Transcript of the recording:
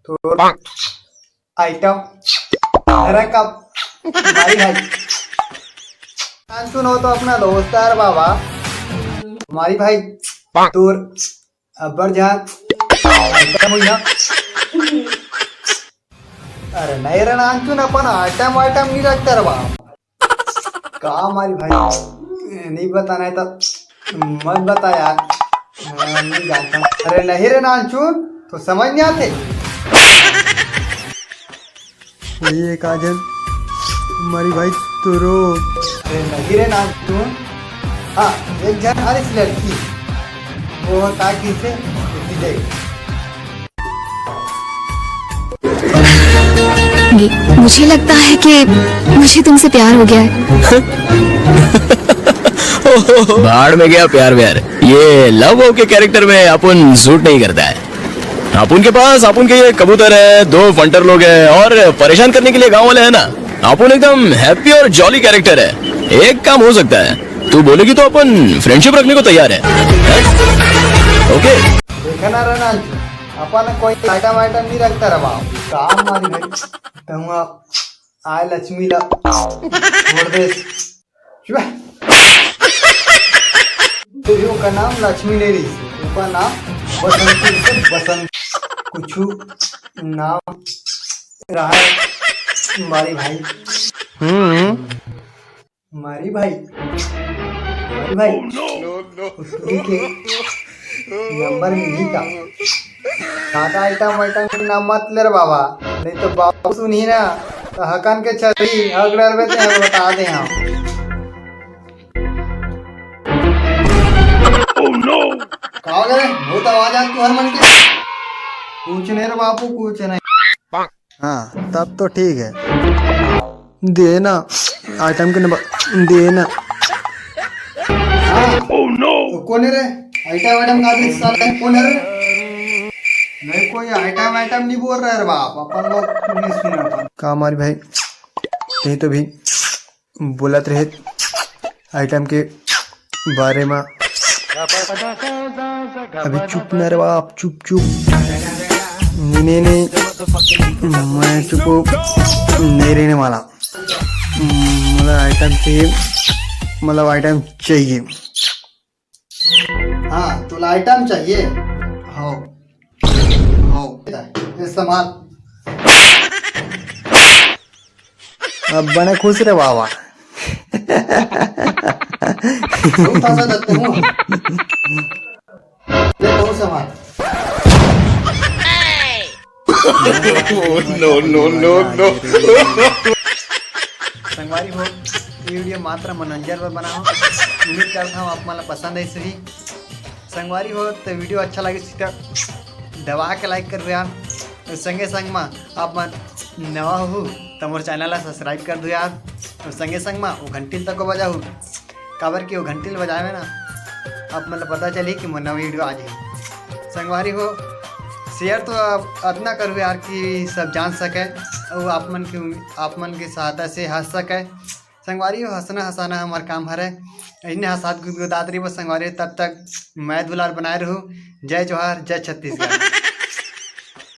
तो आइटम रकम भाई भाई सुनो तो अपना दोस्त यार बाबा हमारी भाई तोर अब्बर जान आइटम हुई ना। अरे नहीं रे नानचून अपन आइटम वाइटम नहीं रखता रे बाप का हमारी भाई नहीं बताना है तो मत बता यार नहीं जानता। अरे नहीं रे नानचून तो समझ नहीं आते ये काजल हमारी भाई तुरो। अरे नहीं रे नानचून हाँ एक जन हर इस लड़की वो ताकि से देख मुझे लगता है कि मुझे तुमसे प्यार हो गया है। भाड़ में गया प्यार व्यार, ये लव के कैरेक्टर में अपन सूट नहीं करता है। अपन के पास अपन के ये कबूतर है, 2 फंटर लोग हैं और परेशान करने के लिए गांव वाले हैं ना। अपन एकदम हैप्पी और जॉली कैरेक्टर है। एक काम हो सकता है, तू बोलेगी तो अपन फ्रेंडशिप रखने को तैयार है। ओके देखा ना रे नानचून अपन कोई आइटम वाइटम नहीं रखता रे बाप काम हमारी भाई कहूँगा आय लक्ष्मी ला छोड़ दे तेरी का नाम लक्ष्मी नहीं रही उसका नाम बसंती से बसंत कुछ नाम रहा है हमारी भाई हमारी भाई हमारी भाई ठीक है नंबर मिली का ज्यादा आइटम वाइटम के नाम मत ले रे बाबा नहीं तो बाबू सुनी ना तो हकन के छरी अगड़र में ते बता दे हम। का हो गया बहुत आवाज आती हर मन के कुछ नहीं रे बापू कुछ नहीं। हाँ तब तो ठीक है, देना आइटम के नंबर देना। हाँ कौन है रे आइटम वाइटम का भी साल है कौन है रे नहीं कोई आइटम वाइटम नहीं बोल रहा है बाप अपन लोग नहीं सुना अपन का हमारी भाई नहीं तो भी बोलत रहे आइटम के बारे में। अभी चुप न रे बाप चुप चुप नहीं मैं चुप नहीं रहने वाला। मतलब आइटम चाहिए। हाँ तो आइटम चाहिए हाँ हाँ ये सामान अब बने खुश रे बाबा। बहुत आशा करते हूँ ये बहुत सामान नो संगवारी हो ये वीडियो मात्र मनोरंजन पर बना हो उम्मीद करता हूँ आप मला पसंद है सही संगवारी हो तो वीडियो अच्छा लगे तो दबा के लाइक कर यार और संगे संग में आप मन नवा हो तो मोर चैनल ला सब्सक्राइब कर दो यार और संगे संग में वो घंटी तक को बजाऊ काबर की वो घंटी बजावे ना आप मतलब पता चली कि मोर नवा वीडियो आ जाए। संगवारी हो शेयर तो इतना करूँ यार कि सब जान सके और आप मन की सहायता से हंस सके। संगवारी हो हंसना हंसाना हमारा काम हरे इन्हें हंसात गुदगुदात रही बस संगवारी तब तक मैं दुलार बनाए रहूँ। जय जोहार जय छत्तीसगढ़।